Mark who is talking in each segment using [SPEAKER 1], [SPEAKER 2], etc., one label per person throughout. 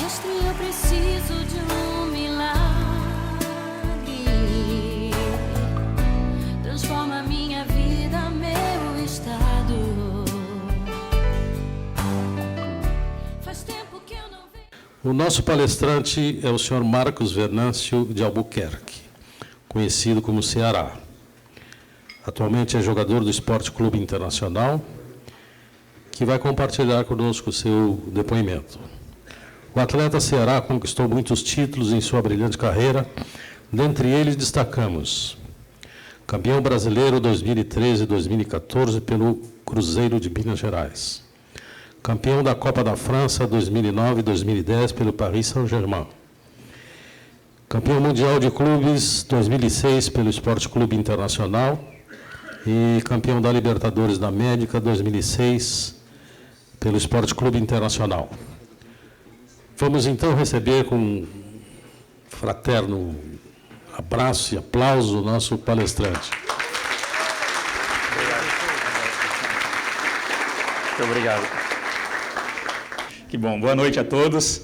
[SPEAKER 1] Mestre, eu preciso de um milagre. Transforma minha vida, meu estado. Faz tempo que eu não vejo.
[SPEAKER 2] O nosso palestrante é o senhor Marcos Venâncio de Albuquerque, conhecido como Ceará. Atualmente é jogador do Esporte Clube Internacional, que vai compartilhar conosco o seu depoimento. O atleta Ceará conquistou muitos títulos em sua brilhante carreira, dentre eles destacamos campeão brasileiro 2013 e 2014 pelo Cruzeiro de Minas Gerais, campeão da Copa da França 2009 e 2010 pelo Paris Saint-Germain, campeão mundial de clubes 2006 pelo Esporte Clube Internacional e campeão da Libertadores da América 2006 pelo Esporte Clube Internacional. Vamos então receber com um fraterno abraço e aplauso o nosso palestrante.
[SPEAKER 3] Muito obrigado. Que bom, boa noite a todos.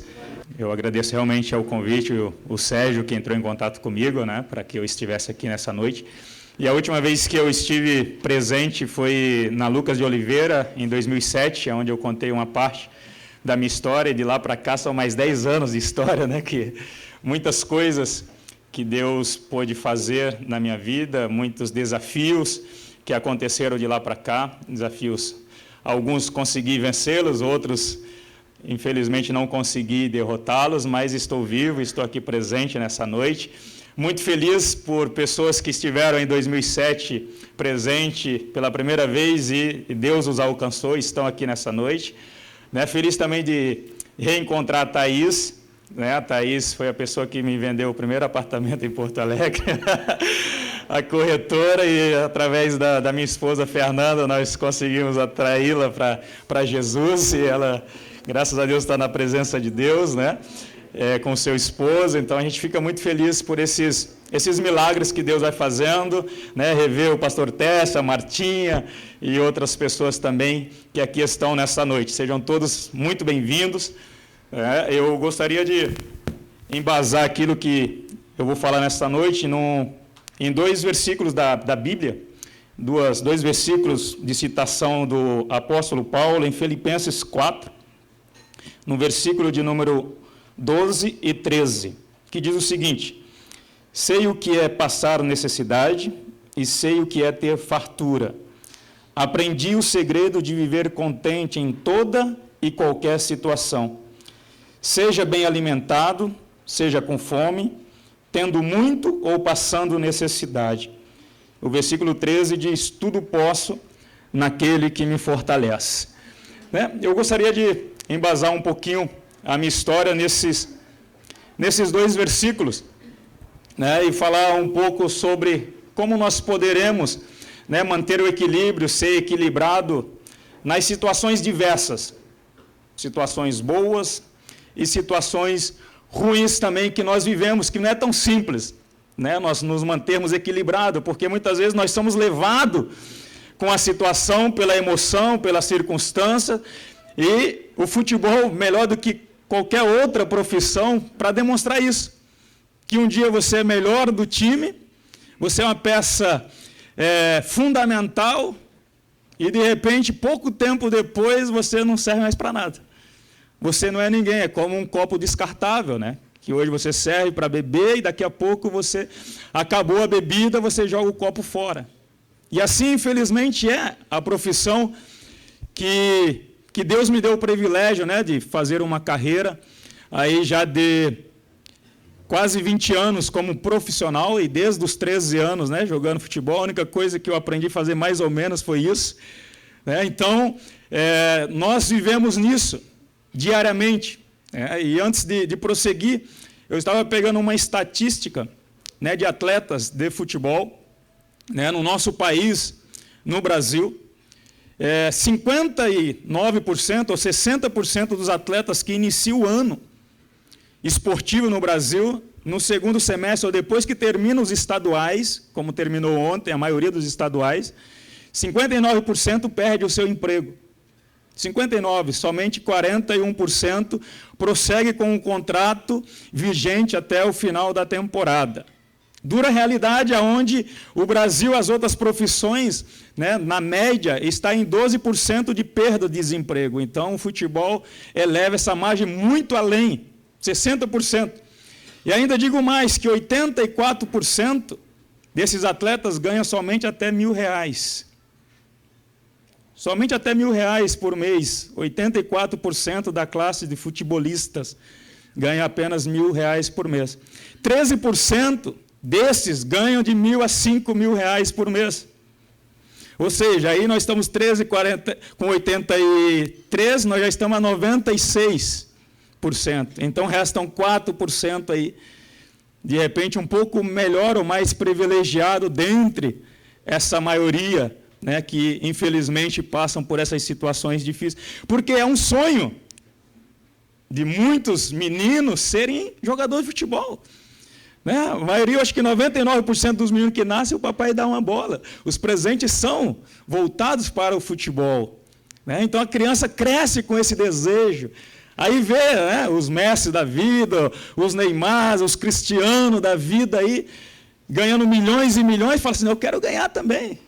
[SPEAKER 3] Eu agradeço realmente ao convite, o Sérgio, que entrou em contato comigo, né, para que eu estivesse aqui nessa noite. E a última vez que eu estive presente foi na Lucas de Oliveira, em 2007, onde eu contei uma parte da minha história, e de lá para cá são mais 10 anos de história, né, que muitas coisas que Deus pôde fazer na minha vida, muitos desafios que aconteceram de lá para cá, desafios, alguns consegui vencê-los, outros, infelizmente, não consegui derrotá-los, mas estou vivo, estou aqui presente nessa noite. Muito feliz por pessoas que estiveram em 2007 presente pela primeira vez e Deus os alcançou e estão aqui nessa noite. Né? Feliz também de reencontrar a Thaís. Né? A Thaís foi a pessoa que me vendeu o primeiro apartamento em Porto Alegre, a corretora, e através da minha esposa Fernanda nós conseguimos atraí-la para Jesus, e ela, graças a Deus, está na presença de Deus, né? Com seu esposo. Então a gente fica muito feliz por esses milagres que Deus vai fazendo, né? Rever o pastor Tessa, a Martinha e outras pessoas também que aqui estão nessa noite. Sejam todos muito bem-vindos. Eu gostaria de embasar aquilo que eu vou falar nessa noite em 2 versículos da Bíblia, 2 versículos de citação do apóstolo Paulo em Filipenses 4, no versículo de número 12 e 13, que diz o seguinte: sei o que é passar necessidade e sei o que é ter fartura. Aprendi o segredo de viver contente em toda e qualquer situação. Seja bem alimentado, seja com fome, tendo muito ou passando necessidade. O versículo 13 diz: tudo posso naquele que me fortalece. Eu gostaria de embasar um pouquinho a minha história nesses 2 versículos, né, e falar um pouco sobre como nós poderemos, né, manter o equilíbrio, ser equilibrado nas situações diversas, situações boas e situações ruins também que nós vivemos, que não é tão simples, né, nós nos mantermos equilibrados, porque muitas vezes nós somos levados com a situação, pela emoção, pela circunstância, e o futebol, melhor do que qualquer outra profissão, para demonstrar isso, que um dia você é melhor do time, você é uma peça fundamental, e de repente, pouco tempo depois, você não serve mais para nada. Você não é ninguém, é como um copo descartável, né? Que hoje você serve para beber e daqui a pouco você acabou a bebida, você joga o copo fora. E assim, infelizmente, é a profissão que Deus me deu o privilégio, né, de fazer uma carreira aí já de quase 20 anos como profissional, e desde os 13 anos, né, jogando futebol. A única coisa que eu aprendi a fazer mais ou menos foi isso, né? Então, nós vivemos nisso diariamente, né? E antes de prosseguir, eu estava pegando uma estatística, né, de atletas de futebol, né, no nosso país, no Brasil. 59% ou 60% dos atletas que iniciam o ano esportivo no Brasil, no segundo semestre ou depois que terminam os estaduais, como terminou ontem a maioria dos estaduais, 59% perde o seu emprego. 59, somente 41% prossegue com o contrato vigente até o final da temporada. Dura realidade onde o Brasil, as outras profissões, né, na média, está em 12% de perda de desemprego. Então, o futebol eleva essa margem muito além, 60%. E ainda digo mais, que 84% desses atletas ganham somente até R$1.000. Somente até R$1.000 por mês. 84% da classe de futebolistas ganha apenas R$1.000 por mês. 13% desses ganham de R$1.000 a R$5.000 por mês. Ou seja, aí nós estamos 83, nós já estamos a 96%. Então, restam 4% aí, de repente, um pouco melhor ou mais privilegiado dentre essa maioria, né, que, infelizmente, passam por essas situações difíceis. Porque é um sonho de muitos meninos serem jogadores de futebol. Né? A maioria, acho que 99% dos meninos que nascem, o papai dá uma bola. Os presentes são voltados para o futebol. Né? Então, a criança cresce com esse desejo. Aí vê, né, os Messi da vida, os Neymar, os Cristiano da vida, aí, ganhando milhões e milhões, fala assim, eu quero ganhar também.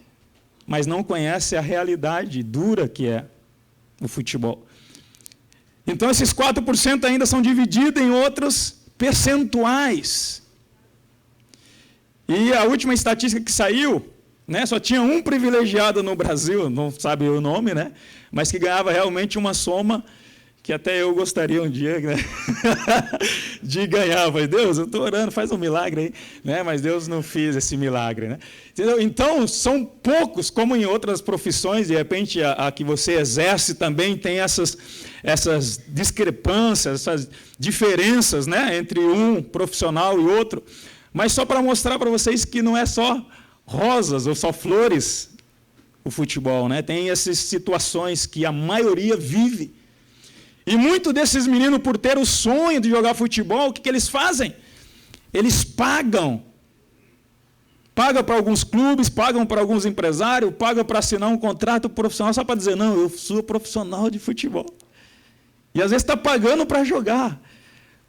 [SPEAKER 3] Mas não conhece a realidade dura que é o futebol. Então, esses 4% ainda são divididos em outros percentuais. E a última estatística que saiu, né, só tinha um privilegiado no Brasil, não sabe o nome, né, mas que ganhava realmente uma soma que até eu gostaria um dia, né, de ganhar. Mas Deus, eu estou orando, faz um milagre aí. Né, mas Deus não fez esse milagre. Né? Entendeu? Então, são poucos, como em outras profissões, de repente a que você exerce também tem essas discrepâncias, essas diferenças, né, entre um profissional e outro. Mas só para mostrar para vocês que não é só rosas ou só flores o futebol. Né? Tem essas situações que a maioria vive. E muitos desses meninos, por ter o sonho de jogar futebol, o que eles fazem? Eles pagam. Pagam para alguns clubes, pagam para alguns empresários, pagam para assinar um contrato profissional, só para dizer, não, eu sou profissional de futebol. E às vezes está pagando para jogar.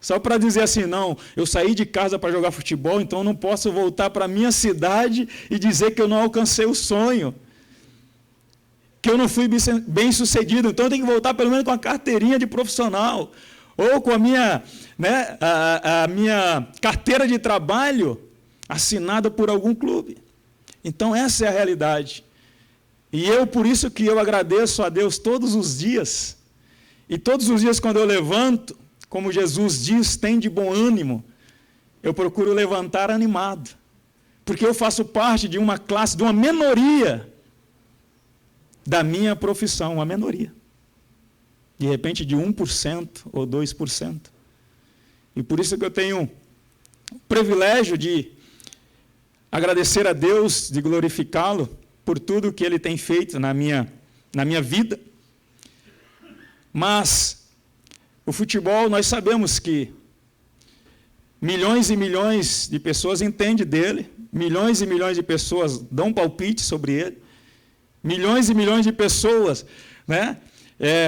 [SPEAKER 3] Só para dizer assim, não, eu saí de casa para jogar futebol, então eu não posso voltar para a minha cidade e dizer que eu não alcancei o sonho. Que eu não fui bem sucedido, então eu tenho que voltar pelo menos com a carteirinha de profissional, ou com a minha, né, a minha carteira de trabalho assinada por algum clube. Então essa é a realidade. E por isso que eu agradeço a Deus todos os dias, e todos os dias quando eu levanto, como Jesus diz, tem de bom ânimo, eu procuro levantar animado, porque eu faço parte de uma classe, de uma minoria, da minha profissão, uma minoria. De repente de 1% ou 2%. E por isso que eu tenho o privilégio de agradecer a Deus, de glorificá-lo por tudo que Ele tem feito na minha vida. Mas o futebol, nós sabemos que milhões e milhões de pessoas entendem dele, milhões e milhões de pessoas dão palpite sobre ele, milhões e milhões de pessoas, né,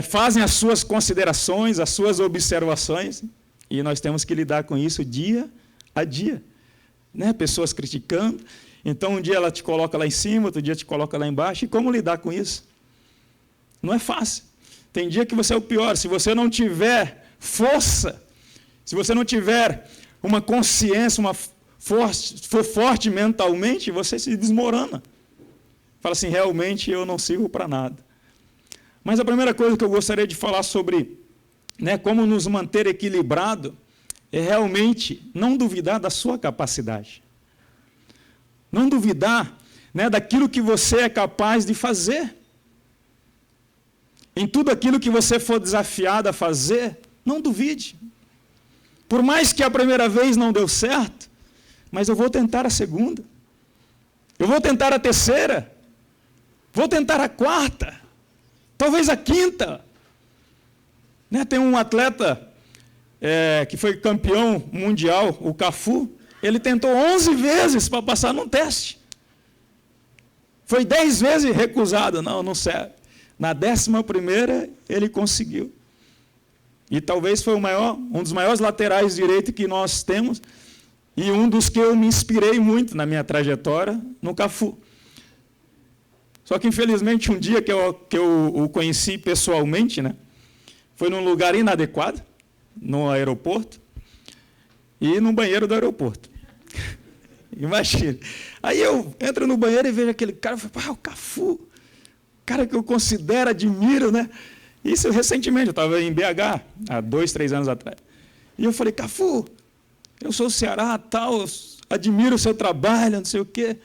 [SPEAKER 3] fazem as suas considerações, as suas observações, e nós temos que lidar com isso dia a dia. Né? Pessoas criticando, então um dia ela te coloca lá em cima, outro dia te coloca lá embaixo, e como lidar com isso? Não é fácil. Tem dia que você é o pior, se você não tiver força, se você não tiver uma consciência, for forte mentalmente, você se desmorona. Fala assim, realmente eu não sirvo para nada. Mas a primeira coisa que eu gostaria de falar sobre, né, como nos manter equilibrado, é realmente não duvidar da sua capacidade. Não duvidar, né, daquilo que você é capaz de fazer. Em tudo aquilo que você for desafiado a fazer, não duvide. Por mais que a primeira vez não deu certo, mas eu vou tentar a segunda. Eu vou tentar a terceira. Vou tentar a quarta, talvez a quinta. Né, tem um atleta que foi campeão mundial, o Cafu, ele tentou 11 vezes para passar num teste. Foi 10 vezes recusado, não serve. Na 11ª, ele conseguiu. E talvez foi um dos maiores laterais direito que nós temos, e um dos que eu me inspirei muito na minha trajetória, no Cafu. Só que, infelizmente, um dia que eu o conheci pessoalmente, né, foi num lugar inadequado, no aeroporto, e no banheiro do aeroporto. Imagina. Aí eu entro no banheiro e vejo aquele cara, eu falo, o Cafu, cara que eu considero, admiro, né? Isso recentemente, eu estava em BH, há 2, 3 anos atrás. E eu falei, Cafu, eu sou do Ceará, tal, admiro o seu trabalho, não sei o quê.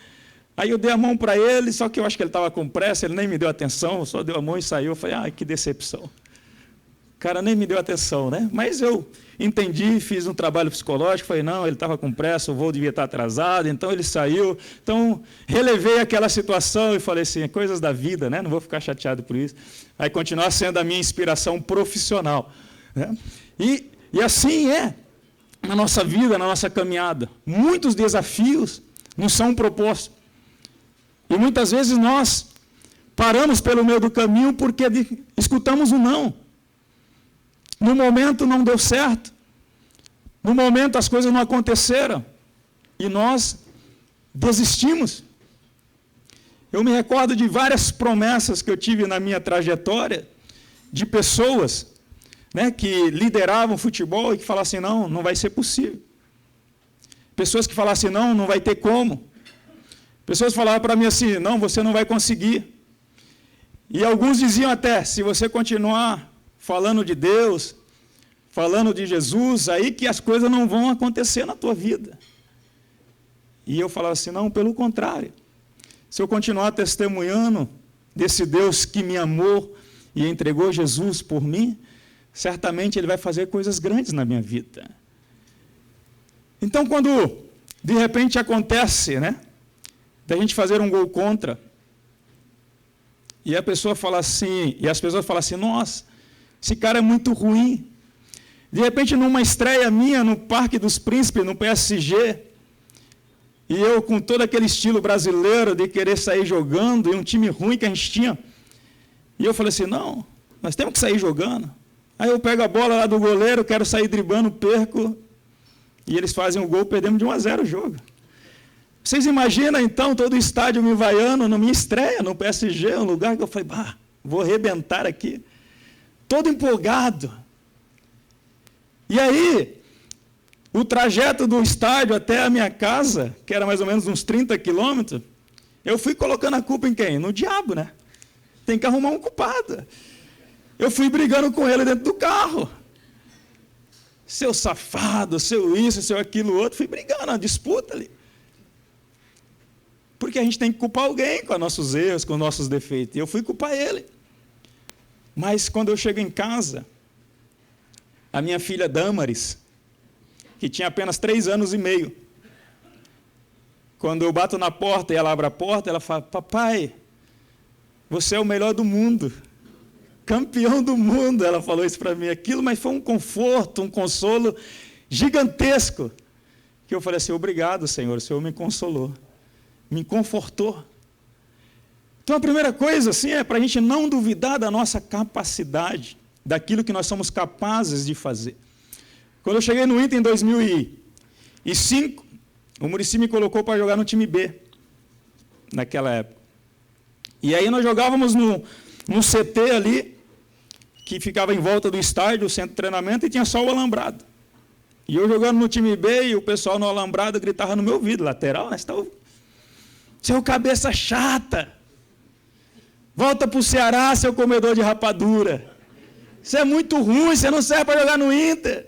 [SPEAKER 3] Aí eu dei a mão para ele, só que eu acho que ele estava com pressa, ele nem me deu atenção, só deu a mão e saiu. Eu falei, que decepção. O cara nem me deu atenção, né? Mas eu entendi, fiz um trabalho psicológico, falei, não, ele estava com pressa, o voo devia estar atrasado, então ele saiu. Então, relevei aquela situação e falei assim, coisas da vida, né? Não vou ficar chateado por isso. Vai continuar sendo a minha inspiração profissional, né? E assim é na nossa vida, na nossa caminhada. Muitos desafios nos são propostos. E muitas vezes nós paramos pelo meio do caminho porque escutamos um não. No momento não deu certo. No momento as coisas não aconteceram. E nós desistimos. Eu me recordo de várias promessas que eu tive na minha trajetória, de pessoas, né, que lideravam futebol e que falassem, não vai ser possível. Pessoas que falassem, não vai ter como. Pessoas falavam para mim assim, não, você não vai conseguir. E alguns diziam até, se você continuar falando de Deus, falando de Jesus, aí que as coisas não vão acontecer na tua vida. E eu falava assim, não, pelo contrário. Se eu continuar testemunhando desse Deus que me amou e entregou Jesus por mim, certamente Ele vai fazer coisas grandes na minha vida. Então, quando de repente acontece, né, da gente fazer um gol contra, e a pessoa fala assim, e as pessoas falam assim, nossa, esse cara é muito ruim. De repente, numa estreia minha no Parque dos Príncipes, no PSG, e eu com todo aquele estilo brasileiro de querer sair jogando, e um time ruim que a gente tinha, e eu falei assim, não, nós temos que sair jogando. Aí eu pego a bola lá do goleiro, quero sair driblando, perco, e eles fazem o gol, perdemos de 1-0 o jogo. Vocês imaginam, então, todo o estádio me vaiando na minha estreia no PSG, um lugar que eu falei, vou arrebentar aqui. Todo empolgado. E aí, o trajeto do estádio até a minha casa, que era mais ou menos uns 30 quilômetros, eu fui colocando a culpa em quem? No diabo, né? Tem que arrumar um culpado. Eu fui brigando com ele dentro do carro. Seu safado, seu isso, seu aquilo, outro. Fui brigando, uma disputa ali. Porque a gente tem que culpar alguém com os nossos erros, com os nossos defeitos. E eu fui culpar ele. Mas quando eu chego em casa, a minha filha Damaris, que tinha apenas 3 anos e meio, quando eu bato na porta e ela abre a porta, ela fala, papai, você é o melhor do mundo, campeão do mundo. Ela falou isso para mim, aquilo, mas foi um conforto, um consolo gigantesco, que eu falei assim, obrigado, Senhor, o Senhor me consolou, me confortou. Então, a primeira coisa assim, é para a gente não duvidar da nossa capacidade, daquilo que nós somos capazes de fazer. Quando eu cheguei no Inter em 2005, o Muricy me colocou para jogar no time B, naquela época. E aí nós jogávamos no CT ali, que ficava em volta do estádio, o centro de treinamento, e tinha só o alambrado. E eu jogando no time B, e o pessoal no alambrado gritava no meu ouvido, lateral, né? Seu cabeça chata, volta para o Ceará, seu comedor de rapadura. Você é muito ruim, você não serve para jogar no Inter.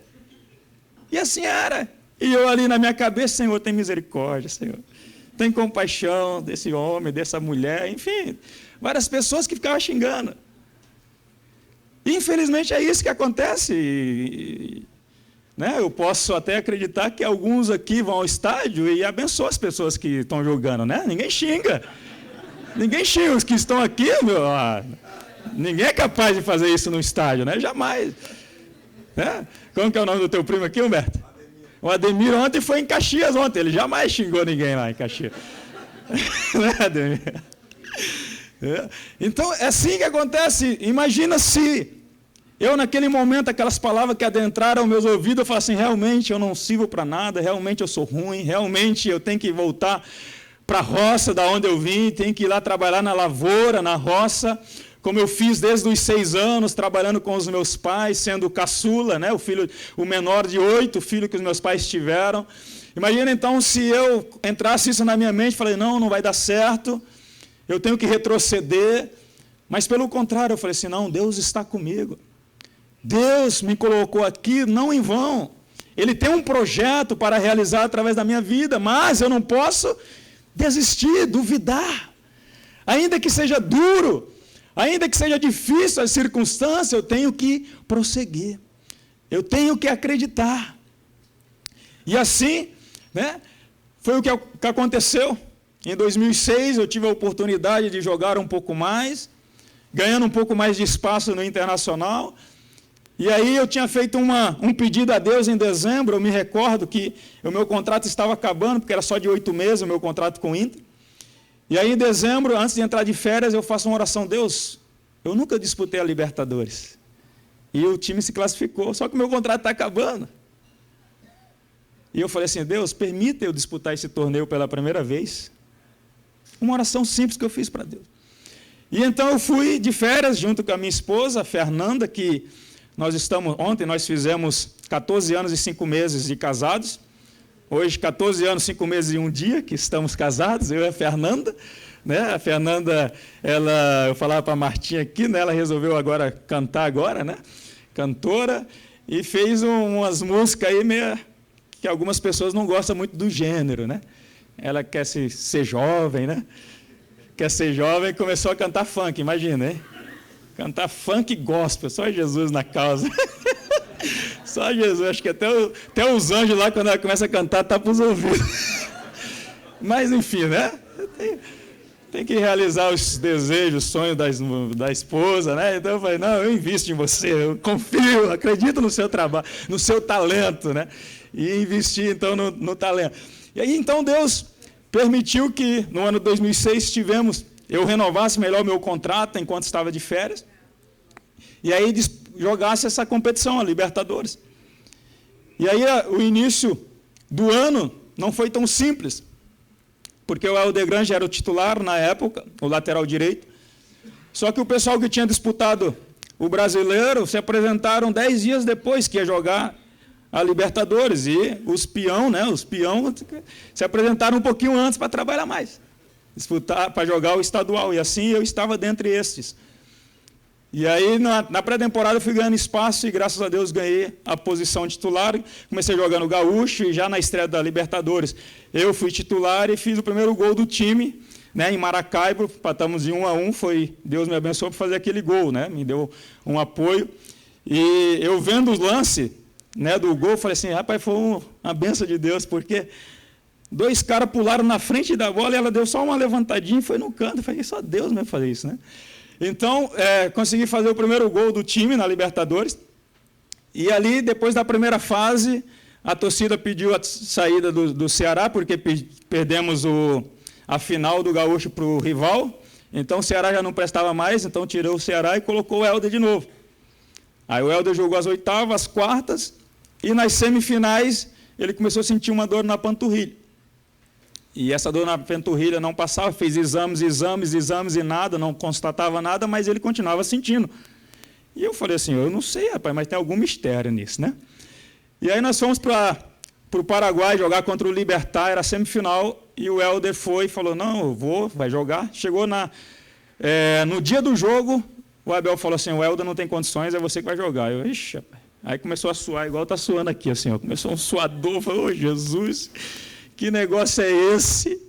[SPEAKER 3] E assim era. E eu ali na minha cabeça, Senhor, tem misericórdia, Senhor. Tem compaixão desse homem, dessa mulher, enfim. Várias pessoas que ficavam xingando. E, infelizmente, é isso que acontece. Né? Eu posso até acreditar que alguns aqui vão ao estádio e abençoam as pessoas que estão jogando, né? Ninguém xinga. Ninguém xinga os que estão aqui, meu. Ninguém é capaz de fazer isso no estádio, né? Jamais. Né? Como que é o nome do teu primo aqui, Humberto? O Ademir ontem foi em Caxias ontem. Ele jamais xingou ninguém lá em Caxias. Né, Ademir?
[SPEAKER 4] Então, é assim que acontece. Imagina se eu, naquele momento, aquelas palavras que adentraram meus ouvidos, eu falo assim, realmente eu não sirvo para nada, realmente eu sou ruim, realmente eu tenho que voltar para a roça da onde eu vim, tenho que ir lá trabalhar na lavoura, na roça, como eu fiz desde os 6 anos, trabalhando com os meus pais, sendo caçula, né, o menor de 8 filhos que os meus pais tiveram. Imagina então se eu entrasse isso na minha mente, falei, não vai dar certo, eu tenho que retroceder. Mas pelo contrário, eu falei assim, não, Deus está comigo. Deus me colocou aqui não em vão. Ele tem um projeto para realizar através da minha vida, mas eu não posso desistir, duvidar. Ainda que seja duro, ainda que seja difícil a circunstância, eu tenho que prosseguir. Eu tenho que acreditar. E assim, né, foi o que aconteceu. Em 2006, eu tive a oportunidade de jogar um pouco mais, ganhando um pouco mais de espaço no Internacional. E aí eu tinha feito um pedido a Deus em dezembro, eu me recordo que o meu contrato estava acabando, porque era só de 8 meses o meu contrato com o Inter. E aí em dezembro, antes de entrar de férias, eu faço uma oração, Deus, eu nunca disputei a Libertadores. E o time se classificou, só que o meu contrato está acabando. E eu falei assim, Deus, permita eu disputar esse torneio pela primeira vez. Uma oração simples que eu fiz para Deus. E então eu fui de férias junto com a minha esposa, a Fernanda, que ontem nós fizemos 14 anos e 5 meses de casados. Hoje, 14 anos, 5 meses e 1 dia que estamos casados, eu e a Fernanda. Né? A Fernanda, eu falava para a Martinha aqui, né? Ela resolveu agora cantar agora, né? Cantora, e fez umas músicas aí que algumas pessoas não gostam muito do gênero, né? Ela quer ser jovem, né? Quer ser jovem e começou a cantar funk, imagina, hein? Cantar funk gospel, só Jesus na causa. Só Jesus, acho que até os anjos lá, quando ela começa a cantar, tapam os ouvidos. Mas, enfim, né? Tem que realizar os desejos, os sonhos da esposa, né? Então eu falei, não, eu invisto em você, eu confio, acredito no seu trabalho, no seu talento, né? E investi, então, no talento. E aí, então, Deus permitiu que, no ano 2006, eu renovasse melhor o meu contrato enquanto estava de férias, e aí jogasse essa competição, a Libertadores. E aí o início do ano não foi tão simples, porque o Helder Grange era o titular na época, o lateral direito, só que o pessoal que tinha disputado o Brasileiro se apresentaram 10 dias depois que ia jogar a Libertadores, e os peão se apresentaram um pouquinho antes para trabalhar mais, disputar, para jogar o estadual, e assim eu estava dentre estes. E aí, na pré-temporada, eu fui ganhando espaço e, graças a Deus, ganhei a posição de titular. Comecei jogando Gaúcho e já na estreia da Libertadores, eu fui titular e fiz o primeiro gol do time, né, em Maracaibo, empatamos de 1-1, Deus me abençoou para fazer aquele gol, né, me deu um apoio. E eu vendo o lance, né, do gol, falei assim, rapaz, foi uma bênção de Deus, porque 2 caras pularam na frente da bola e ela deu só uma levantadinha e foi no canto. Eu falei, só Deus mesmo fazer isso, né? Então, consegui fazer o primeiro gol do time na Libertadores. E ali, depois da primeira fase, a torcida pediu a saída do Ceará, porque perdemos a final do Gaúcho para o rival. Então, o Ceará já não prestava mais, então tirou o Ceará e colocou o Helder de novo. Aí o Helder jogou as oitavas, as quartas, e nas semifinais ele começou a sentir uma dor na panturrilha. E essa dor na panturrilha não passava, fez exames e nada, não constatava nada, mas ele continuava sentindo. E eu falei assim, eu não sei, rapaz, mas tem algum mistério nisso, né? E aí nós fomos para o Paraguai jogar contra o Libertad, era semifinal, e o Helder foi e falou, não, vai jogar. Chegou no dia do jogo, o Abel falou assim, o Helder não tem condições, é você que vai jogar. Eu, ixi, rapaz. Aí começou a suar, igual está suando aqui, assim, ó. Começou um suador, falei, ô Jesus, que negócio é esse?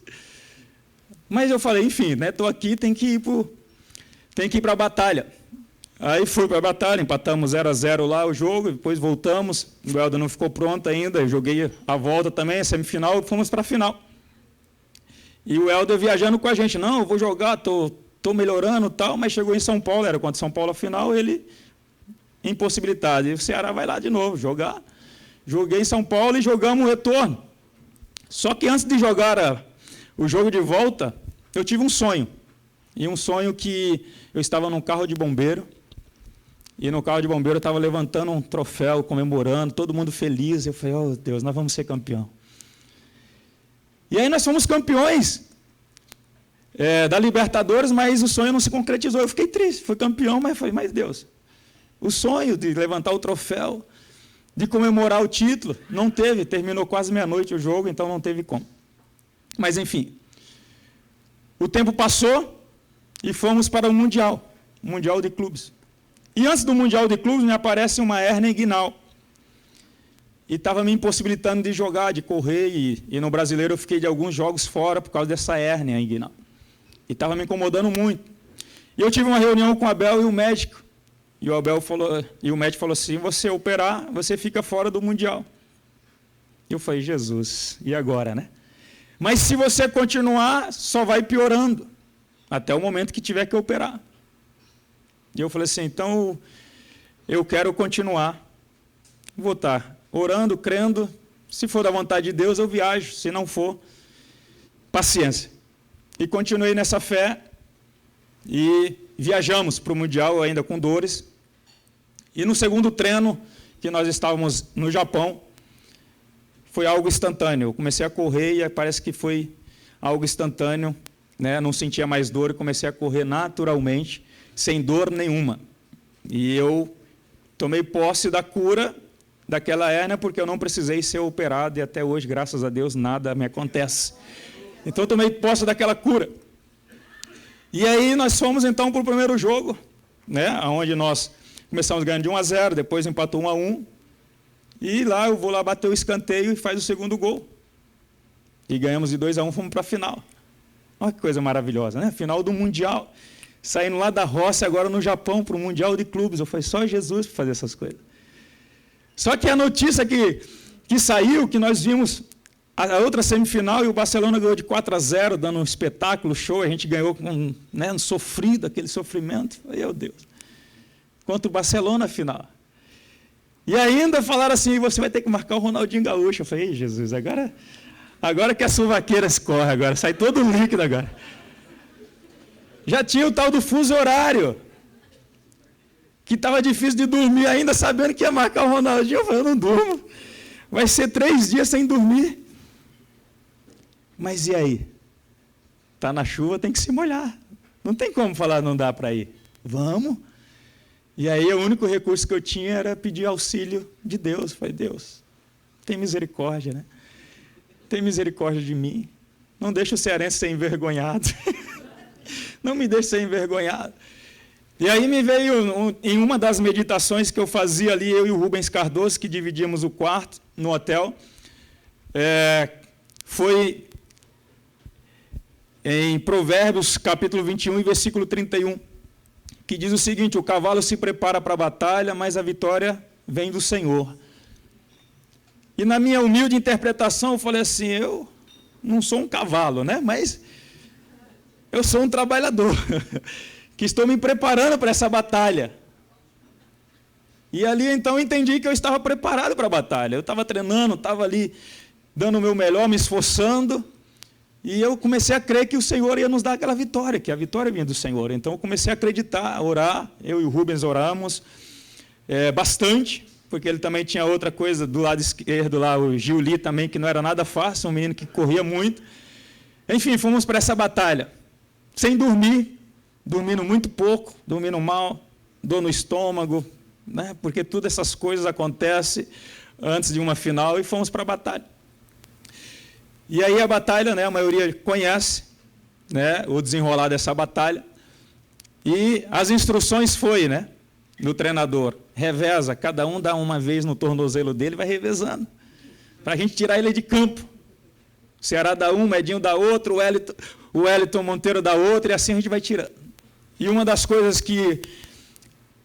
[SPEAKER 4] Mas eu falei, enfim, né, estou aqui, tem que ir para a batalha. Aí fui para a batalha, empatamos 0-0 lá o jogo, depois voltamos, o Helder não ficou pronto ainda, eu joguei a volta também, a semifinal, fomos para a final. E o Helder viajando com a gente, não, eu vou jogar, estou melhorando e tal, mas chegou em São Paulo, era contra São Paulo a final, ele impossibilitado. E o Ceará vai lá de novo jogar. Joguei em São Paulo e jogamos o retorno. Só que antes de jogar o jogo de volta, eu tive um sonho. E um sonho que eu estava num carro de bombeiro, e no carro de bombeiro eu estava levantando um troféu, comemorando, todo mundo feliz. Eu falei, oh Deus, nós vamos ser campeão. E aí nós fomos campeões da Libertadores, mas o sonho não se concretizou. Eu fiquei triste, fui campeão, mas falei, mas Deus, o sonho de levantar o troféu, de comemorar o título, não teve, terminou quase meia-noite o jogo, então não teve como. Mas enfim, o tempo passou e fomos para o Mundial de Clubes. E antes do Mundial de Clubes me aparece uma hérnia inguinal. E estava me impossibilitando de jogar, de correr, e no Brasileiro eu fiquei de alguns jogos fora por causa dessa hérnia inguinal. E estava me incomodando muito. E eu tive uma reunião com o Abel e o médico. E o médico falou assim, você operar, você fica fora do Mundial. E eu falei, Jesus, e agora, né? Mas se você continuar, só vai piorando, até o momento que tiver que operar. E eu falei assim, então eu quero continuar. Vou estar orando, crendo, se for da vontade de Deus eu viajo, se não for, paciência. E continuei nessa fé e viajamos para o Mundial ainda com dores. E no segundo treino, que nós estávamos no Japão, foi algo instantâneo. Eu comecei a correr e parece que foi algo instantâneo, né? Não sentia mais dor e comecei a correr naturalmente, sem dor nenhuma. E eu tomei posse da cura daquela hérnia, porque eu não precisei ser operado e até hoje, graças a Deus, nada me acontece. Então eu tomei posse daquela cura. E aí nós fomos então para o primeiro jogo, né? Onde nós começamos ganhando de 1-0, depois empatou 1-1. E lá eu vou lá bater o escanteio e faz o segundo gol. E ganhamos de 2-1, fomos para a final. Olha que coisa maravilhosa, né? Final do Mundial. Saindo lá da roça, agora no Japão, para o Mundial de Clubes. Eu falei, só Jesus para fazer essas coisas. Só que a notícia que saiu, que nós vimos a outra semifinal, e o Barcelona ganhou de 4-0, dando um espetáculo, show, a gente ganhou com um sofrido, aquele sofrimento. Meu Deus. Contra o Barcelona, a final. E ainda falaram assim, você vai ter que marcar o Ronaldinho Gaúcho. Eu falei, Jesus, agora que a suvaqueira escorre, agora, sai todo o líquido agora. Já tinha o tal do fuso horário, que estava difícil de dormir ainda, sabendo que ia marcar o Ronaldinho. Eu falei, eu não durmo. Vai ser 3 dias sem dormir. Mas e aí? Está na chuva, tem que se molhar. Não tem como falar, não dá para ir. Vamos. E aí o único recurso que eu tinha era pedir auxílio de Deus. Eu falei, Deus, tem misericórdia, né? Tem misericórdia de mim. Não deixa o cearense ser envergonhado. Não me deixe ser envergonhado. E aí me veio, em uma das meditações que eu fazia ali, eu e o Rubens Cardoso, que dividíamos o quarto no hotel, foi em Provérbios, capítulo 21, versículo 31, que diz o seguinte, o cavalo se prepara para a batalha, mas a vitória vem do Senhor. E na minha humilde interpretação, eu falei assim, eu não sou um cavalo, né? Mas eu sou um trabalhador, que estou me preparando para essa batalha. E ali, então, eu entendi que eu estava preparado para a batalha. Eu estava treinando, estava ali dando o meu melhor, me esforçando, e eu comecei a crer que o Senhor ia nos dar aquela vitória, que a vitória vinha do Senhor. Então, eu comecei a acreditar, a orar. Eu e o Rubens oramos bastante, porque ele também tinha outra coisa do lado esquerdo lá, o Giuli também, que não era nada fácil, um menino que corria muito. Enfim, fomos para essa batalha, sem dormir, dormindo muito pouco, dormindo mal, dor no estômago, né? Porque todas essas coisas acontecem antes de uma final, e fomos para a batalha. E aí a batalha, né, a maioria conhece, né, o desenrolar dessa batalha, e as instruções foi, né, do treinador, reveza, cada um dá uma vez no tornozelo dele, vai revezando, para a gente tirar ele de campo. O Ceará dá um, o Medinho dá outro, o Wellington Monteiro dá outro, e assim a gente vai tirando. E uma das coisas que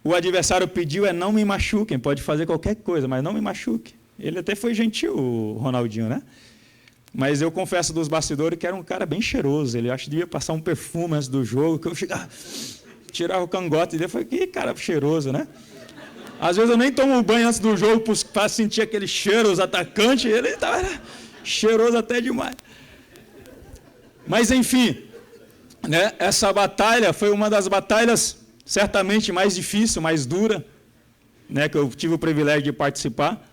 [SPEAKER 4] o adversário pediu é não me machuquem, pode fazer qualquer coisa, mas não me machuque. Ele até foi gentil, o Ronaldinho, né? Mas eu confesso dos bastidores que era um cara bem cheiroso, ele acho que devia passar um perfume antes do jogo, que eu chegava, tirava o cangote dele, eu falei, que cara cheiroso, né? Às vezes eu nem tomo banho antes do jogo para sentir aquele cheiro, os atacantes, ele estava cheiroso até demais. Mas, enfim, né, essa batalha foi uma das batalhas certamente mais difícil, mais dura, né, que eu tive o privilégio de participar.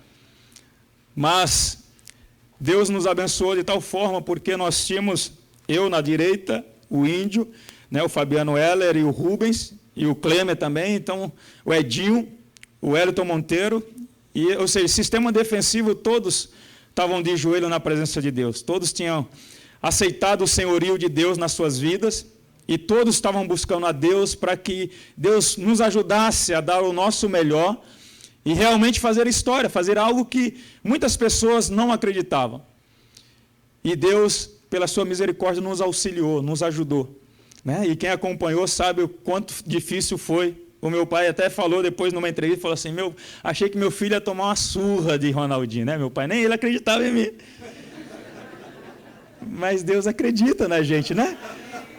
[SPEAKER 4] Mas Deus nos abençoou de tal forma, porque nós tínhamos, eu na direita, o Índio, né, o Fabiano Heller e o Rubens, e o Clemer também, então o Edinho, o Wellington Monteiro, ou seja, sistema defensivo, todos estavam de joelho na presença de Deus, todos tinham aceitado o senhorio de Deus nas suas vidas, e todos estavam buscando a Deus para que Deus nos ajudasse a dar o nosso melhor e realmente fazer história, fazer algo que muitas pessoas não acreditavam. E Deus, pela sua misericórdia, nos auxiliou, nos ajudou, né? E quem acompanhou sabe o quanto difícil foi. O meu pai até falou depois numa entrevista, falou assim, achei que meu filho ia tomar uma surra de Ronaldinho, né? Meu pai nem ele acreditava em mim. Mas Deus acredita na gente, né?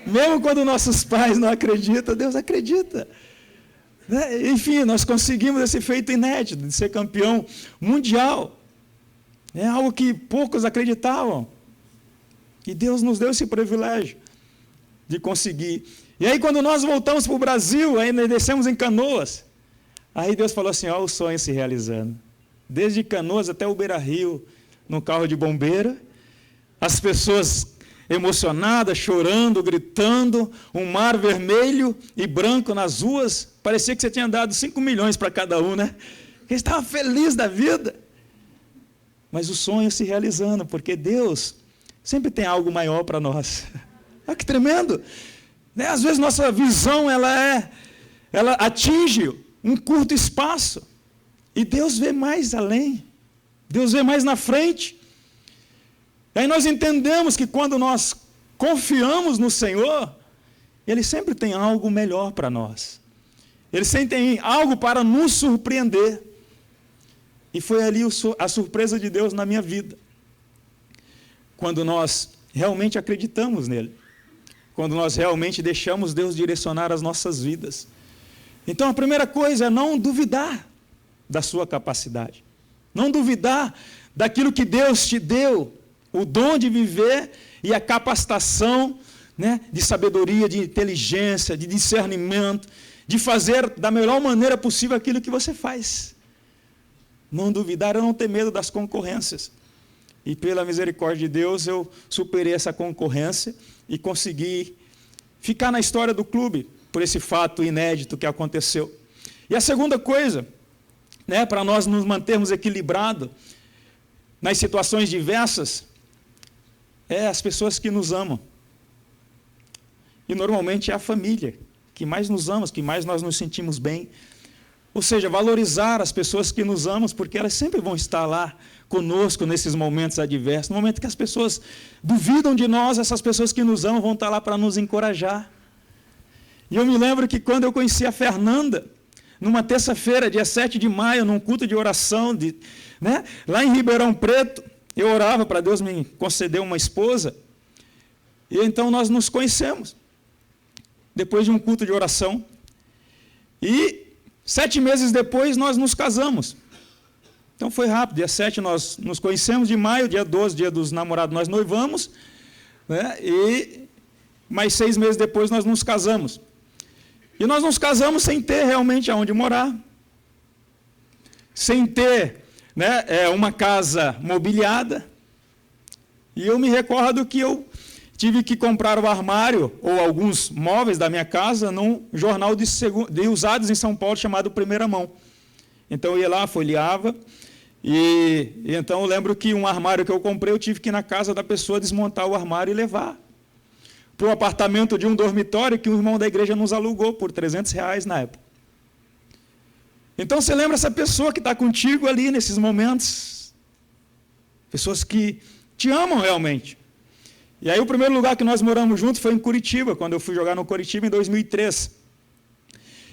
[SPEAKER 4] Mesmo quando nossos pais não acreditam, Deus acredita. Né? Enfim, nós conseguimos esse feito inédito de ser campeão mundial. É algo que poucos acreditavam. E Deus nos deu esse privilégio de conseguir. E aí, quando nós voltamos para o Brasil, aí nós descemos em Canoas. Aí Deus falou assim, ó, o sonho se realizando. Desde Canoas até o Beira-Rio, no carro de bombeiro, as pessoas emocionadas, chorando, gritando, um mar vermelho e branco nas ruas. Parecia que você tinha dado 5 milhões para cada um, né? Eles estavam felizes da vida. Mas o sonho se realizando, porque Deus sempre tem algo maior para nós. Olha que tremendo! Né? Às vezes nossa visão ela atinge um curto espaço. E Deus vê mais além. Deus vê mais na frente. Aí nós entendemos que quando nós confiamos no Senhor, Ele sempre tem algo melhor para nós. Ele sempre tem algo para nos surpreender. E foi ali a surpresa de Deus na minha vida. Quando nós realmente acreditamos nele. Quando nós realmente deixamos Deus direcionar as nossas vidas. Então a primeira coisa é não duvidar da sua capacidade. Não duvidar daquilo que Deus te deu. O dom de viver e a capacitação, né, de sabedoria, de inteligência, de discernimento, de fazer da melhor maneira possível aquilo que você faz. Não duvidar é não ter medo das concorrências. E pela misericórdia de Deus eu superei essa concorrência e consegui ficar na história do clube por esse fato inédito que aconteceu. E a segunda coisa, né, para nós nos mantermos equilibrados nas situações diversas, é as pessoas que nos amam. E normalmente é a família que mais nos ama, que mais nós nos sentimos bem. Ou seja, valorizar as pessoas que nos amam, porque elas sempre vão estar lá conosco nesses momentos adversos. No momento que as pessoas duvidam de nós, essas pessoas que nos amam vão estar lá para nos encorajar. E eu me lembro que quando eu conheci a Fernanda, numa terça-feira, dia 7 de maio, num culto de oração, né, lá em Ribeirão Preto, eu orava para Deus me conceder uma esposa, e então nós nos conhecemos, depois de um culto de oração, e 7 meses depois nós nos casamos. Então foi rápido, dia 7 nós nos conhecemos de maio, dia 12, dia dos namorados, nós noivamos, né, e mais 6 meses depois nós nos casamos. E nós nos casamos sem ter realmente aonde morar, sem ter, né, uma casa mobiliada. E eu me recordo que eu tive que comprar o armário ou alguns móveis da minha casa num jornal de usados em São Paulo chamado Primeira Mão. Então eu ia lá, folheava, e então eu lembro que um armário que eu comprei, eu tive que ir na casa da pessoa desmontar o armário e levar para o apartamento de um dormitório que um irmão da igreja nos alugou por R$300 na época. Então você lembra essa pessoa que está contigo ali nesses momentos, pessoas que te amam realmente. E aí o primeiro lugar que nós moramos juntos foi em Curitiba, quando eu fui jogar no Curitiba em 2003.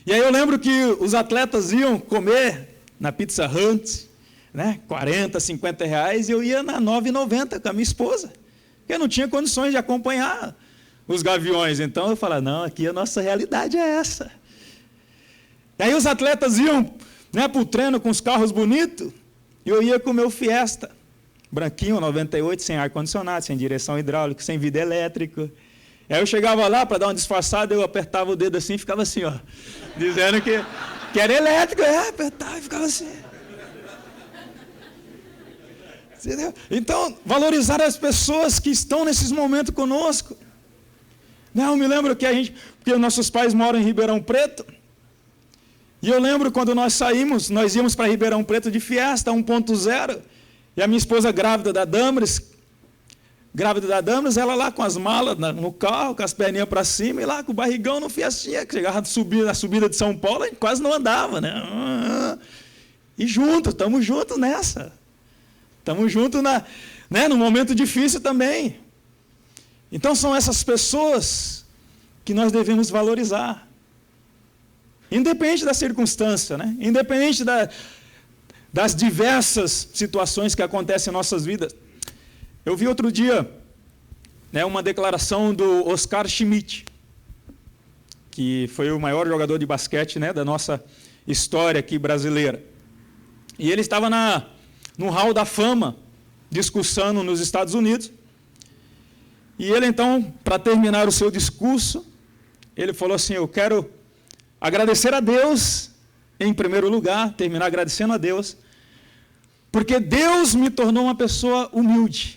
[SPEAKER 4] E aí eu lembro que os atletas iam comer na Pizza Hut, né, R$40, R$50, e eu ia na R$9,90 com a minha esposa, porque eu não tinha condições de acompanhar os Gaviões. Então eu falava, não, aqui a nossa realidade é essa. E aí os atletas iam, né, para o treino com os carros bonitos, e eu ia com o meu Fiesta, branquinho, 98, sem ar-condicionado, sem direção hidráulica, sem vidro elétrico. E aí eu chegava lá para dar uma disfarçada, eu apertava o dedo assim e ficava assim, ó, dizendo que era elétrico, apertava e ficava assim. Entendeu? Então, valorizar as pessoas que estão nesses momentos conosco. Não, eu me lembro que porque nossos pais moram em Ribeirão Preto, e eu lembro quando nós íamos para Ribeirão Preto de Fiesta 1.0, e a minha esposa grávida da Damaris, ela lá com as malas no carro, com as perninhas para cima, e lá com o barrigão no Fiestinha, que chegava na subida de São Paulo, a gente quase não andava, né? E estamos juntos nessa. Estamos juntos no momento difícil também. Então são essas pessoas que nós devemos valorizar. Independente da circunstância, né? Independente das diversas situações que acontecem em nossas vidas. Eu vi outro dia, né, uma declaração do Oscar Schmidt, que foi o maior jogador de basquete, né, da nossa história aqui brasileira. E ele estava no Hall da Fama, discursando nos Estados Unidos. E ele, então, para terminar o seu discurso, ele falou assim: eu quero agradecer a Deus, em primeiro lugar, terminar agradecendo a Deus, porque Deus me tornou uma pessoa humilde.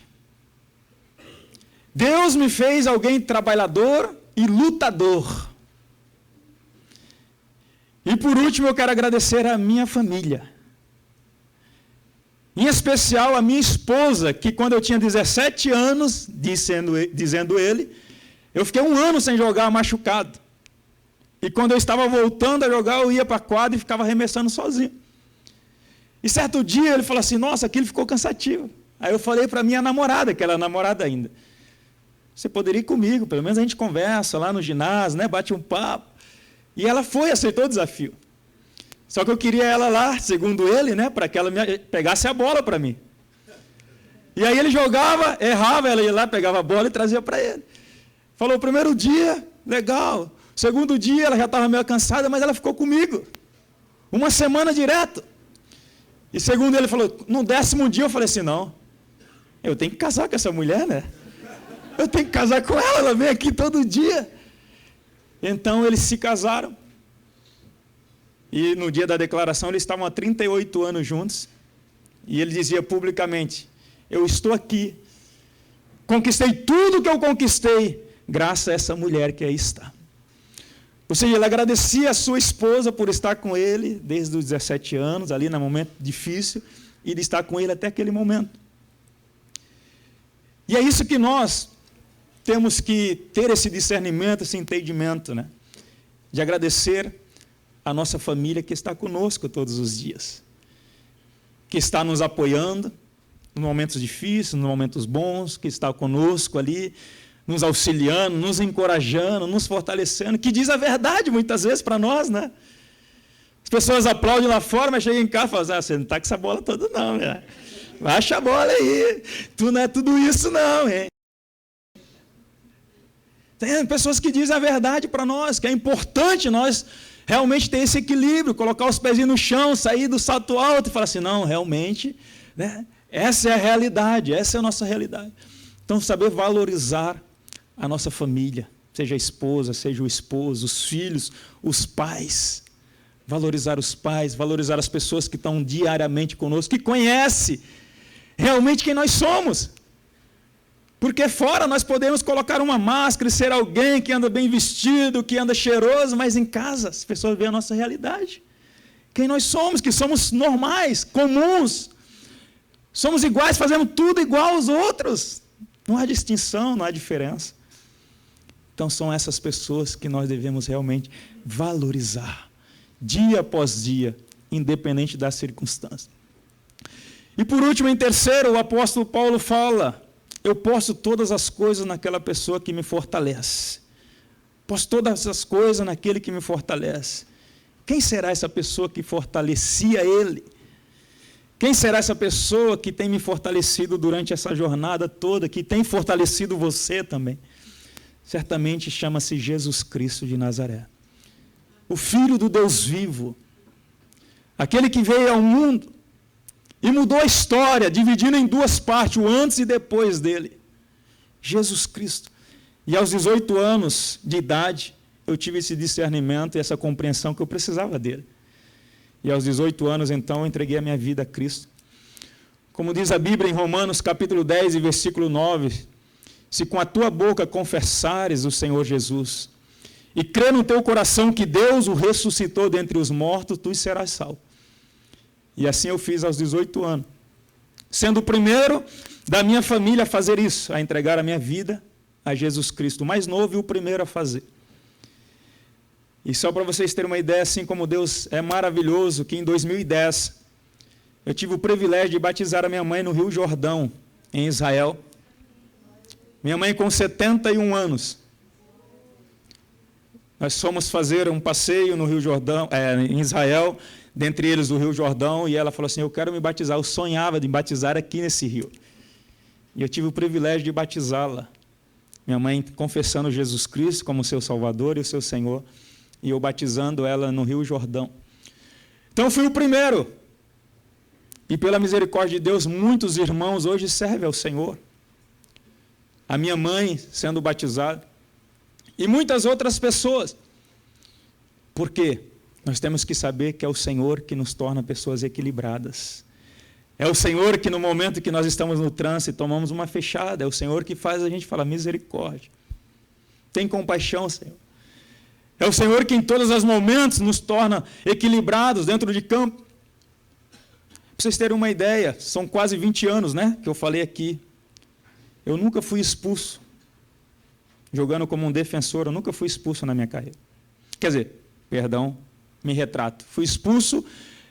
[SPEAKER 4] Deus me fez alguém trabalhador e lutador. E por último, eu quero agradecer a minha família. Em especial a minha esposa, que quando eu tinha 17 anos, dizendo ele, eu fiquei 1 ano sem jogar machucado. E quando eu estava voltando a jogar, eu ia para a quadra e ficava arremessando sozinho. E certo dia ele falou assim: nossa, aquilo ficou cansativo. Aí eu falei para minha namorada, que ela é namorada ainda: você poderia ir comigo, pelo menos a gente conversa lá no ginásio, né, bate um papo. E ela aceitou o desafio. Só que eu queria ela lá, segundo ele, né, para que ela pegasse a bola para mim. E aí ele jogava, errava, ela ia lá, pegava a bola e trazia para ele. Falou: o primeiro dia, legal. O segundo dia, ela já estava meio cansada, mas ela ficou comigo. 1 semana direto. E segundo ele falou, no 10º dia eu falei assim: não, eu tenho que casar com essa mulher, né? Eu tenho que casar com ela, ela vem aqui todo dia. Então eles se casaram. E no dia da declaração eles estavam há 38 anos juntos. E ele dizia publicamente: eu estou aqui, conquistei tudo que eu conquistei graças a essa mulher que aí está. Ou seja, ele agradecia a sua esposa por estar com ele desde os 17 anos, ali no momento difícil, e de estar com ele até aquele momento. E é isso que nós temos que ter, esse discernimento, esse entendimento, né? De agradecer a nossa família que está conosco todos os dias, que está nos apoiando nos momentos difíceis, nos momentos bons, que está conosco ali, nos auxiliando, nos encorajando, nos fortalecendo, que diz a verdade muitas vezes para nós, né? As pessoas aplaudem lá fora, mas chegam em casa e falam: você não está com essa bola toda não, né? Baixa a bola aí, tu não é tudo isso não, hein? Tem pessoas que dizem a verdade para nós, que é importante nós realmente ter esse equilíbrio, colocar os pezinhos no chão, sair do salto alto e falar assim: não, realmente, né? Essa é a realidade, essa é a nossa realidade. Então, saber valorizar a nossa família, seja a esposa, seja o esposo, os filhos, os pais. Valorizar os pais, valorizar as pessoas que estão diariamente conosco, que conhecem realmente quem nós somos. Porque fora nós podemos colocar uma máscara e ser alguém que anda bem vestido, que anda cheiroso, mas em casa as pessoas veem a nossa realidade. Quem nós somos, que somos normais, comuns. Somos iguais, fazemos tudo igual aos outros. Não há distinção, não há diferença. Então são essas pessoas que nós devemos realmente valorizar, dia após dia, independente das circunstâncias. E por último, em terceiro, o apóstolo Paulo fala: eu posso todas as coisas naquela pessoa que me fortalece. Posso todas as coisas naquele que me fortalece. Quem será essa pessoa que fortalecia ele? Quem será essa pessoa que tem me fortalecido durante essa jornada toda, que tem fortalecido você também? Certamente chama-se Jesus Cristo de Nazaré, o Filho do Deus vivo, aquele que veio ao mundo e mudou a história, dividindo em 2 partes, o antes e depois dele. Jesus Cristo. E aos 18 anos de idade, eu tive esse discernimento e essa compreensão que eu precisava dele. E aos 18 anos, então, eu entreguei a minha vida a Cristo. Como diz a Bíblia em Romanos, capítulo 10, e versículo 9, se com a tua boca confessares o Senhor Jesus, e crer no teu coração que Deus o ressuscitou dentre os mortos, tu serás salvo. E assim eu fiz aos 18 anos. Sendo o primeiro da minha família a fazer isso, a entregar a minha vida a Jesus Cristo, o mais novo e o primeiro a fazer. E só para vocês terem uma ideia, assim como Deus é maravilhoso, que em 2010 eu tive o privilégio de batizar a minha mãe no Rio Jordão, em Israel. Minha mãe com 71 anos. Nós fomos fazer um passeio no Rio Jordão, em Israel, dentre eles o Rio Jordão, e ela falou assim, eu quero me batizar. Eu sonhava de batizar aqui nesse rio. E eu tive o privilégio de batizá-la. Minha mãe confessando Jesus Cristo como seu Salvador e o seu Senhor, e eu batizando ela no Rio Jordão. Então eu fui o primeiro. E pela misericórdia de Deus, muitos irmãos hoje servem ao Senhor. A minha mãe sendo batizada. E muitas outras pessoas. Por quê? Nós temos que saber que é o Senhor que nos torna pessoas equilibradas. É o Senhor que no momento que nós estamos no trânsito, tomamos uma fechada. É o Senhor que faz a gente falar, misericórdia. Tem compaixão, Senhor. É o Senhor que em todos os momentos nos torna equilibrados dentro de campo. Para vocês terem uma ideia, são quase 20 anos, né, que eu falei aqui. Eu nunca fui expulso. Jogando como um defensor, eu nunca fui expulso na minha carreira. Quer dizer, perdão, me retrato. Fui expulso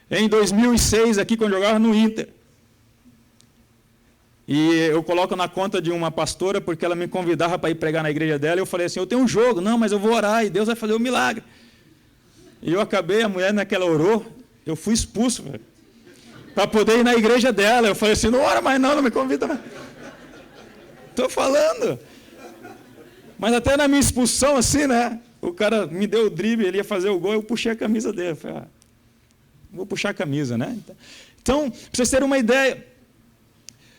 [SPEAKER 4] em 2006, aqui quando eu jogava no Inter. E eu coloco na conta de uma pastora, porque ela me convidava para ir pregar na igreja dela, e eu falei assim, eu tenho um jogo, não, mas eu vou orar, e Deus vai fazer um milagre. E eu acabei, a mulher naquela orou, eu fui expulso, para poder ir na igreja dela. Eu falei assim, não ora mais não me convida mais. Estou falando. Mas até na minha expulsão, assim, né, o cara me deu o drible, ele ia fazer o gol, eu puxei a camisa dele. Eu falei, vou puxar a camisa, né? Então, para vocês terem uma ideia,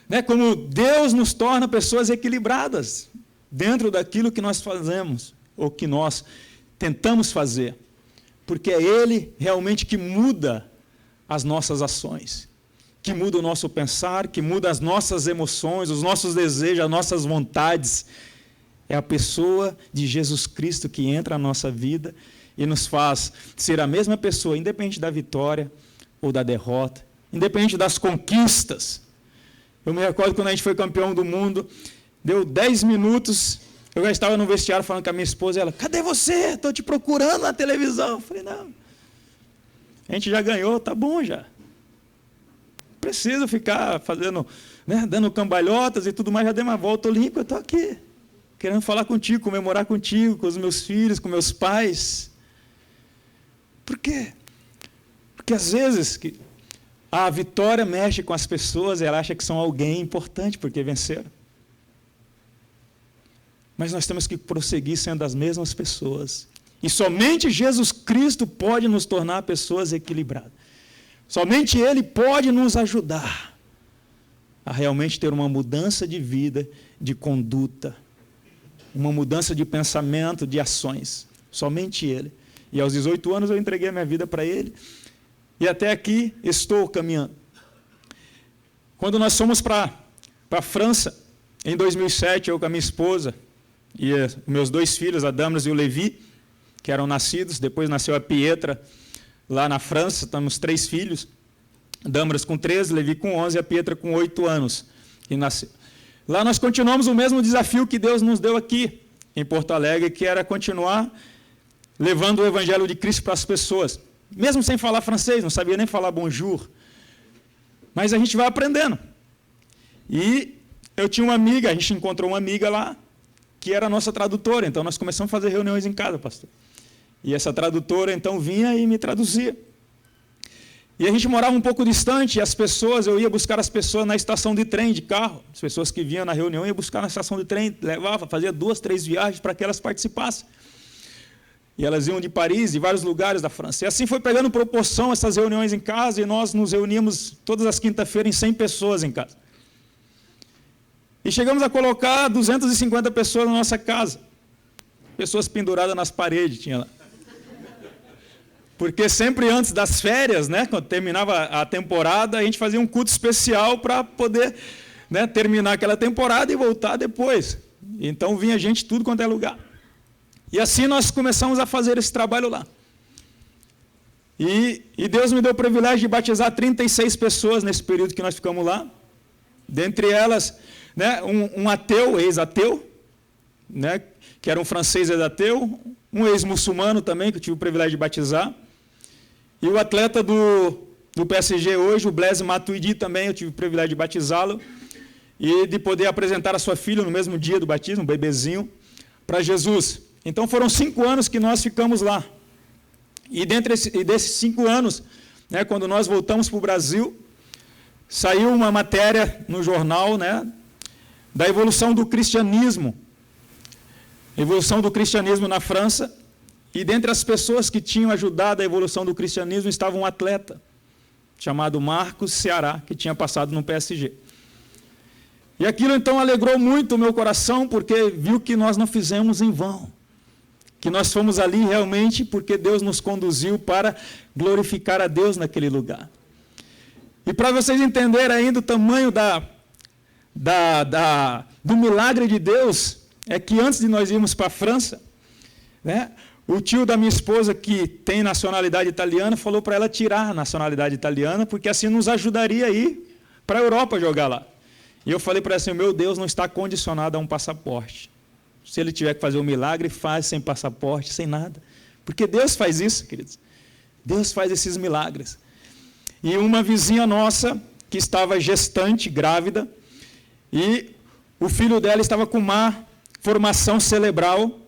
[SPEAKER 4] né, como Deus nos torna pessoas equilibradas dentro daquilo que nós fazemos, ou que nós tentamos fazer, porque é Ele realmente que muda as nossas ações, que muda o nosso pensar, que muda as nossas emoções, os nossos desejos, as nossas vontades. É a pessoa de Jesus Cristo que entra na nossa vida e nos faz ser a mesma pessoa, independente da vitória ou da derrota, independente das conquistas. Eu me recordo quando a gente foi campeão do mundo, deu 10 minutos, eu já estava no vestiário falando com a minha esposa, ela, cadê você? Estou te procurando na televisão. Eu falei, não, a gente já ganhou, tá bom já. Não preciso ficar fazendo, né, dando cambalhotas e tudo mais, já dei uma volta olímpica, eu estou aqui, querendo falar contigo, comemorar contigo, com os meus filhos, com meus pais. Por quê? Porque às vezes a vitória mexe com as pessoas, ela acha que são alguém importante porque venceram. Mas nós temos que prosseguir sendo as mesmas pessoas. E somente Jesus Cristo pode nos tornar pessoas equilibradas. Somente Ele pode nos ajudar a realmente ter uma mudança de vida, de conduta, uma mudança de pensamento, de ações. Somente Ele. E aos 18 anos eu entreguei a minha vida para Ele. E até aqui estou caminhando. Quando nós fomos para a França, em 2007, eu com a minha esposa e meus 2 filhos, a Damaris e o Levi, que eram nascidos, depois nasceu a Pietra, lá na França, temos 3 filhos, Damaris com 13, Levi com 11 e a Pietra com 8 anos, que nasceu. Lá nós continuamos o mesmo desafio que Deus nos deu aqui, em Porto Alegre, que era continuar levando o Evangelho de Cristo para as pessoas. Mesmo sem falar francês, não sabia nem falar bonjour. Mas a gente vai aprendendo. E eu tinha uma amiga, a gente encontrou uma amiga lá, que era a nossa tradutora. Então nós começamos a fazer reuniões em casa, pastor. E essa tradutora, então, vinha e me traduzia. E a gente morava um pouco distante, e as pessoas, eu ia buscar as pessoas na estação de trem, de carro. As pessoas que vinham na reunião, eu ia buscar na estação de trem, levava, fazia 2, 3 viagens para que elas participassem. E elas iam de Paris, de vários lugares da França. E assim foi pegando proporção essas reuniões em casa, e nós nos reuníamos todas as quinta-feiras em 100 pessoas em casa. E chegamos a colocar 250 pessoas na nossa casa. pessoas penduradas nas paredes, tinha lá. Porque sempre antes das férias, né, quando terminava a temporada, a gente fazia um culto especial para poder, né, terminar aquela temporada e voltar depois. Então vinha gente tudo quanto é lugar. E assim nós começamos a fazer esse trabalho lá. E Deus me deu o privilégio de batizar 36 pessoas nesse período que nós ficamos lá. Dentre elas, né, um ateu, ex-ateu, né, que era um francês ex-ateu, um ex-muçulmano também, que eu tive o privilégio de batizar. E o atleta do PSG hoje, o Blaise Matuidi, também, eu tive o privilégio de batizá-lo. E de poder apresentar a sua filha no mesmo dia do batismo, um bebezinho, para Jesus. Então foram 5 anos que nós ficamos lá. E desses 5 anos, né, quando nós voltamos para o Brasil, saiu uma matéria no jornal, né, da evolução do cristianismo. Evolução do cristianismo na França. E dentre as pessoas que tinham ajudado a evolução do cristianismo estava um atleta chamado Marcos Ceará, que tinha passado no PSG. E aquilo então alegrou muito o meu coração, porque viu que nós não fizemos em vão. Que nós fomos ali realmente porque Deus nos conduziu para glorificar a Deus naquele lugar. E para vocês entenderem ainda o tamanho do milagre de Deus, é que antes de nós irmos para a França, né, o tio da minha esposa, que tem nacionalidade italiana, falou para ela tirar a nacionalidade italiana, porque assim nos ajudaria a ir para a Europa jogar lá. E eu falei para ela assim, meu Deus não está condicionado a um passaporte. Se ele tiver que fazer um milagre, faz sem passaporte, sem nada. Porque Deus faz isso, queridos. Deus faz esses milagres. E uma vizinha nossa, que estava gestante, grávida, e o filho dela estava com má formação cerebral,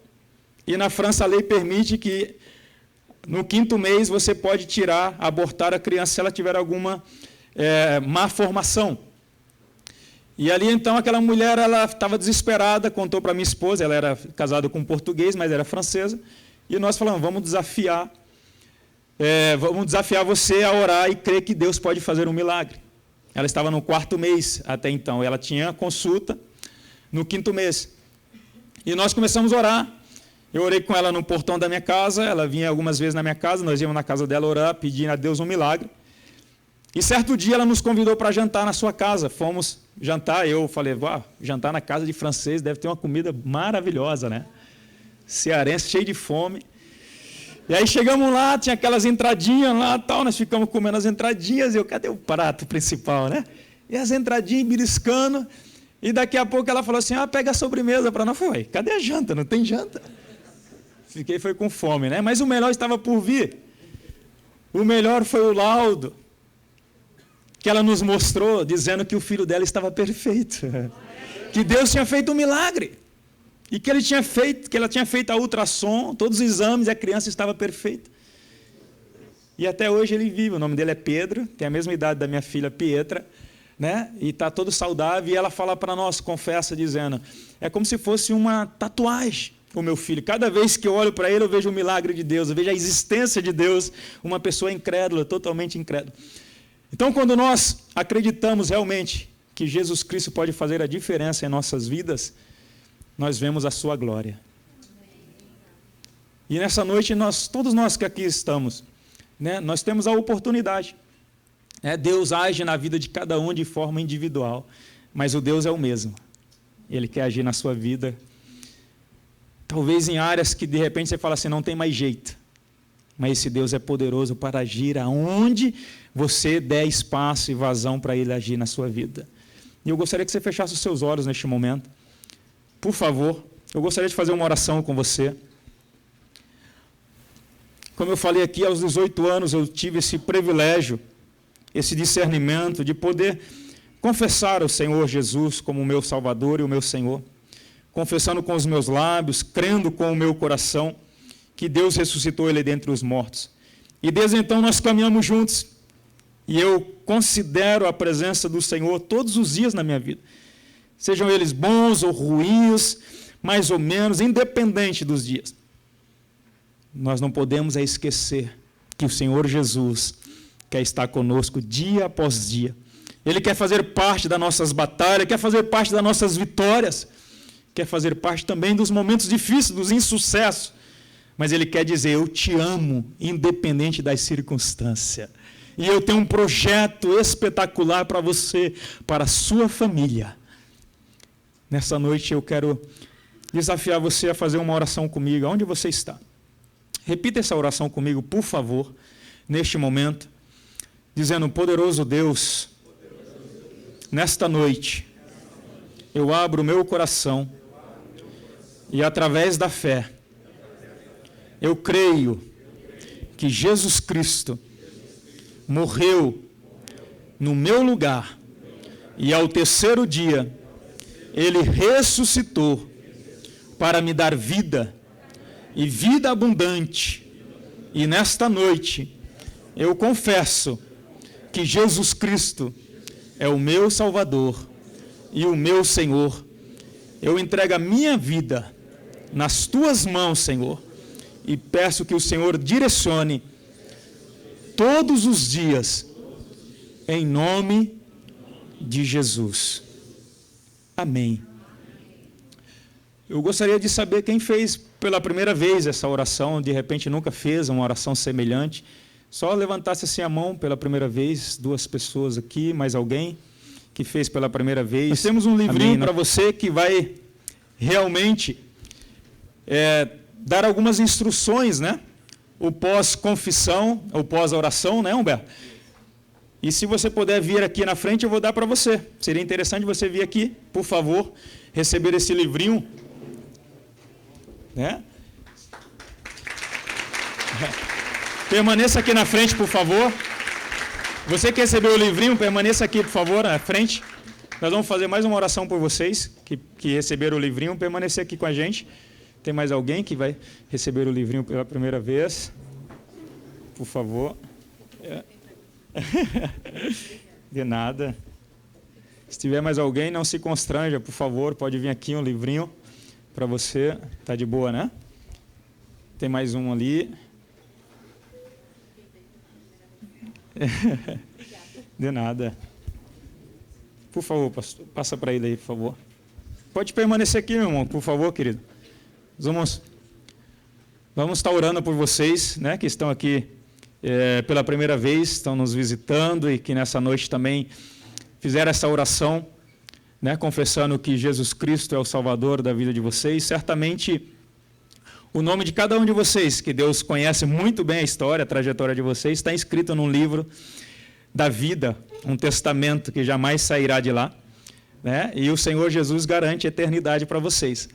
[SPEAKER 4] e na França a lei permite que no 5º mês você pode abortar a criança se ela tiver alguma má formação. E ali então aquela mulher, ela estava desesperada, contou para minha esposa, ela era casada com um português, mas era francesa, e nós falamos, vamos desafiar você a orar e crer que Deus pode fazer um milagre. Ela estava no 4º mês até então, ela tinha consulta no 5º mês. E nós começamos a orar. Eu orei com ela no portão da minha casa, ela vinha algumas vezes na minha casa, nós íamos na casa dela orar, pedindo a Deus um milagre. E certo dia ela nos convidou para jantar na sua casa. Fomos jantar, eu falei, jantar na casa de francês deve ter uma comida maravilhosa, né? Cearense, cheio de fome. E aí chegamos lá, tinha aquelas entradinhas lá, tal, nós ficamos comendo as entradinhas, e eu, cadê o prato principal, né? E as entradinhas beliscando, e daqui a pouco ela falou assim, pega a sobremesa para nós. Eu falei, cadê a janta? Não tem janta. Foi com fome, né? Mas o melhor estava por vir. O melhor foi o laudo que ela nos mostrou, dizendo que o filho dela estava perfeito. Que Deus tinha feito um milagre. E que ela tinha feito a ultrassom, todos os exames, e a criança estava perfeita. E até hoje ele vive. O nome dele é Pedro, tem a mesma idade da minha filha Pietra, né? E está todo saudável. E ela fala para nós, confessa, dizendo, é como se fosse uma tatuagem. O meu filho, cada vez que eu olho para ele, eu vejo o milagre de Deus, eu vejo a existência de Deus, uma pessoa incrédula, totalmente incrédula. Então, quando nós acreditamos realmente que Jesus Cristo pode fazer a diferença em nossas vidas, nós vemos a sua glória. E nessa noite, todos nós que aqui estamos, né, nós temos a oportunidade. Deus age na vida de cada um de forma individual, mas o Deus é o mesmo. Ele quer agir na sua vida. Talvez em áreas que de repente você fala assim, não tem mais jeito. Mas esse Deus é poderoso para agir aonde você der espaço e vazão para Ele agir na sua vida. E eu gostaria que você fechasse os seus olhos neste momento. Por favor, eu gostaria de fazer uma oração com você. Como eu falei aqui, aos 18 anos eu tive esse privilégio, esse discernimento de poder confessar o Senhor Jesus como o meu Salvador e o meu Senhor. Confessando com os meus lábios, crendo com o meu coração, que Deus ressuscitou Ele dentre os mortos. E desde então nós caminhamos juntos, e eu considero a presença do Senhor todos os dias na minha vida. Sejam eles bons ou ruins, mais ou menos, independente dos dias. Nós não podemos esquecer que o Senhor Jesus quer estar conosco dia após dia. Ele quer fazer parte das nossas batalhas, quer fazer parte das nossas vitórias. quer fazer parte também dos momentos difíceis, dos insucessos, mas Ele quer dizer: eu te amo, independente das circunstâncias. E eu tenho um projeto espetacular para você, para a sua família. Nessa noite eu quero desafiar você a fazer uma oração comigo, onde você está. Repita essa oração comigo, por favor, neste momento, dizendo: poderoso Deus, nesta noite, eu abro o meu coração e, através da fé, eu creio que Jesus Cristo morreu no meu lugar e, ao terceiro dia, Ele ressuscitou para me dar vida e vida abundante. E nesta noite, eu confesso que Jesus Cristo é o meu Salvador e o meu Senhor. Eu entrego a minha vida nas Tuas mãos, Senhor, e peço que o Senhor direcione todos os dias, em nome de Jesus. Amém. Eu gostaria de saber quem fez pela primeira vez essa oração, de repente nunca fez uma oração semelhante. Só levantasse assim a mão pela primeira vez, 2 pessoas aqui, mais alguém que fez pela primeira vez. Nós temos um livrinho para você que vai realmente dar algumas instruções, né? O pós-confissão, o pós-oração, né, Humberto? E se você puder vir aqui na frente, eu vou dar para você. Seria interessante você vir aqui, por favor, receber esse livrinho. Né? Permaneça aqui na frente, por favor. Você que recebeu o livrinho, permaneça aqui, por favor, na frente. Nós vamos fazer mais uma oração por vocês que receberam o livrinho. Permanecer aqui com a gente. Tem mais alguém que vai receber o livrinho pela primeira vez? Por favor. De nada. Se tiver mais alguém, não se constranja, por favor. Pode vir aqui um livrinho para você. Tá de boa, né? Tem mais um ali. De nada. Por favor, pastor, passa para ele aí, por favor. Pode permanecer aqui, meu irmão, por favor, querido. Vamos estar orando por vocês, né, que estão aqui pela primeira vez, estão nos visitando e que nessa noite também fizeram essa oração, né, confessando que Jesus Cristo é o Salvador da vida de vocês. Certamente o nome de cada um de vocês, que Deus conhece muito bem a história, a trajetória de vocês, está inscrito num livro da vida, um testamento que jamais sairá de lá, né? E o Senhor Jesus garante a eternidade para vocês.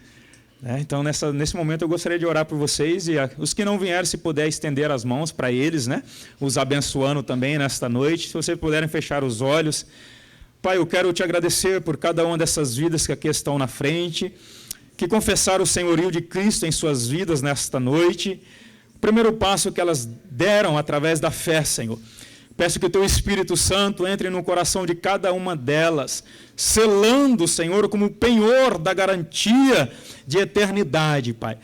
[SPEAKER 4] Então, nesse momento, eu gostaria de orar por vocês, e os que não vieram, se puder estender as mãos para eles, né? Os abençoando também nesta noite. Se vocês puderem fechar os olhos. Pai, eu quero te agradecer por cada uma dessas vidas que aqui estão na frente, que confessaram o senhorio de Cristo em suas vidas nesta noite. O primeiro passo que elas deram através da fé, Senhor. Peço que o Teu Espírito Santo entre no coração de cada uma delas, selando, Senhor, como penhor da garantia de eternidade, Pai.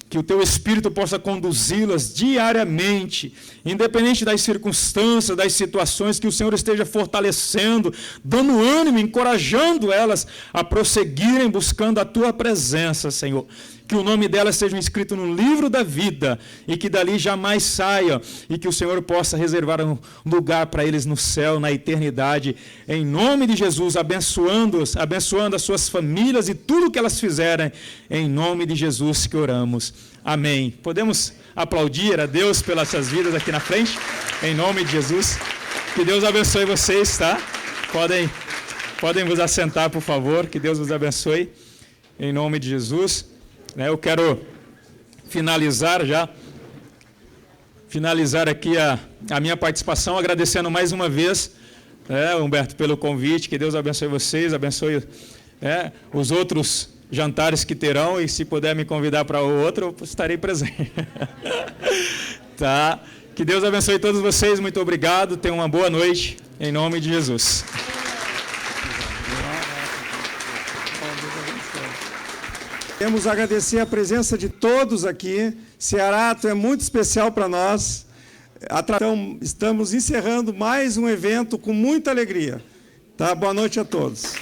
[SPEAKER 4] Que o Teu Espírito possa conduzi-las diariamente, independente das circunstâncias, das situações, que o Senhor esteja fortalecendo, dando ânimo, encorajando elas a prosseguirem buscando a Tua presença, Senhor. Que o nome delas seja escrito no livro da vida e que dali jamais saia, e que o Senhor possa reservar um lugar para eles no céu, na eternidade, em nome de Jesus, abençoando-os, abençoando as suas famílias e tudo que elas fizerem, em nome de Jesus que oramos. Amém. Podemos aplaudir a Deus pelas suas vidas aqui na frente, em nome de Jesus. Que Deus abençoe vocês, tá? Podem vos assentar, por favor, que Deus vos abençoe, em nome de Jesus. Eu quero finalizar aqui a minha participação, agradecendo mais uma vez, Humberto, pelo convite. Que Deus abençoe vocês, abençoe os outros jantares que terão, e se puder me convidar para o outro, eu estarei presente. Tá? Que Deus abençoe todos vocês, muito obrigado, tenham uma boa noite, em nome de Jesus.
[SPEAKER 5] Queremos agradecer a presença de todos aqui. Ceará, tu é muito especial para nós. Então, estamos encerrando mais um evento com muita alegria. Tá? Boa noite a todos.